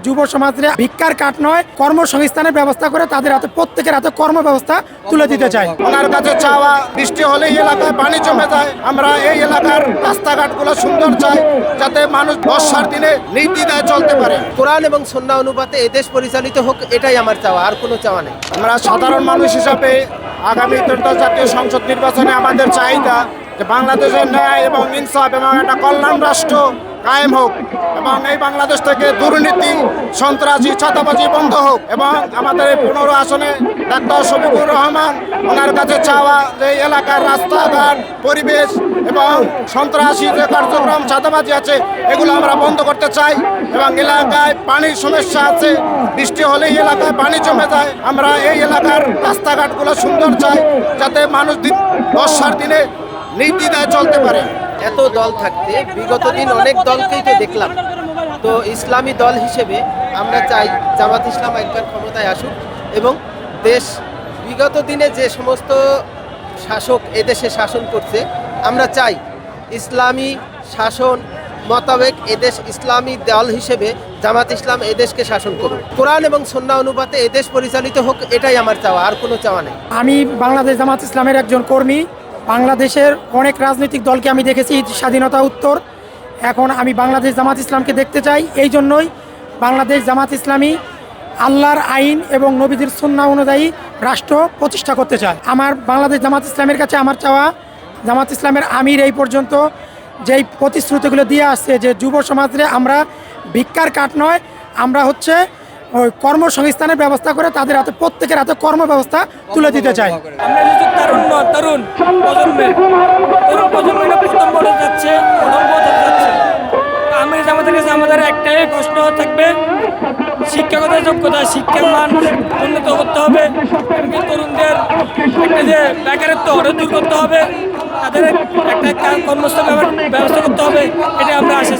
যুব সমাজে ভিক্ষার কাঠ নয়, কর্মসংস্থানের ব্যবস্থা করে তাদের হাতে, প্রত্যেকের হাতে কর্ম ব্যবস্থা তুলে দিতে চাই। ওনার কাছে চাওয়া, বৃষ্টি হলেই এলাকায় পানি জমে যায়, আমরা এই এলাকার রাস্তাঘাটগুলো সুন্দর চাই, যাতে মানুষ বর্ষার দিনে নির্দ্বিধায় চলতে পারে। কোরআন এবং সুন্নাহ অনুপাতে এদেশ পরিচালিত হোক, এটাই আমার চাওয়া, আর কোনো চাওয়া নেই। আমরা সাধারণ মানুষ হিসাবে আগামী ত্রয়োদশ জাতীয় সংসদ নির্বাচনে আমাদের চাহিদা যে বাংলাদেশের ন্যায় এবং ইনসাফ এবং একটা কল্যাণ রাষ্ট্র কায়েম হোক, এবং এই বাংলাদেশ থেকে দুর্নীতি, সন্ত্রাসী, চাঁদাবাজি বন্ধ হোক, এবং আমাদের এই 15 আসনে ডাক্তার শফিকুর রহমান, ওনার কাছে চাওয়া যে এই এলাকার রাস্তাঘাট, পরিবেশ এবং সন্ত্রাসী যে কার্যক্রম, চাঁদাবাজি আছে, এগুলো আমরা বন্ধ করতে চাই। এবং এলাকায় পানির সমস্যা আছে, বৃষ্টি হলেই এলাকায় পানি জমে যায়, আমরা এই এলাকার রাস্তাঘাটগুলো সুন্দর চাই, যাতে মানুষ বর্ষার দিনে নির্দ্বিধায় চলতে পারে। এত দল থাকতে বিগত দিন অনেক দলকেই তো দেখলাম, তো ইসলামী দল হিসেবে আমরা চাই জামাত ইসলাম একবার ক্ষমতায় আসুক এবং দেশ বিগত দিনে যে সমস্ত শাসক এদেশে শাসন করছে, আমরা চাই ইসলামী শাসন মোতাবেক এদেশ ইসলামী দল হিসেবে জামাত ইসলাম এদেশকে শাসন করুক। কোরআন এবং সুন্নাহ অনুপাতে এদেশ পরিচালিত হোক, এটাই আমার চাওয়া, আর কোনো চাওয়া নেই। আমি বাংলাদেশ জামাত ইসলামের একজন কর্মী। বাংলাদেশের অনেক রাজনৈতিক দলকে আমি দেখেছি স্বাধীনতা উত্তর, এখন আমি বাংলাদেশ জামাত ইসলামকে দেখতে চাই। এই জন্যই বাংলাদেশ জামাত ইসলামী আল্লাহর আইন এবং নবীদের সুন্নাহ অনুযায়ী রাষ্ট্র প্রতিষ্ঠা করতে চায়। আমার বাংলাদেশ জামাত ইসলামের কাছে আমার চাওয়া, জামাত ইসলামের আমির এই পর্যন্ত যেই প্রতিশ্রুতিগুলো দিয়ে আসছে যে যুব সমাজে আমরা ভিক্ষার কাঠ নয়, আমরা হচ্ছে ওই কর্মসংস্থানের ব্যবস্থা করে তাদের হাতে, প্রত্যেকের হাতে কর্ম ব্যবস্থা তুলে দিতে চাই। আমরা যেহেতু তরুণ প্রজন্মের প্রথম বড় যাচ্ছে, প্রথম বছর যাচ্ছে, আমি আমাদের কাছে আমাদের একটাই প্রশ্ন থাকবে, শিক্ষাগত যোগ্যতা, শিক্ষার মান উন্নত করতে হবে, এমনকি তরুণদের একটা যে বেকারত্ব ওটা দূর করতে হবে, তাদের একটা কর্মস্থল ব্যবস্থা করতে হবে, এটা আমরা আশা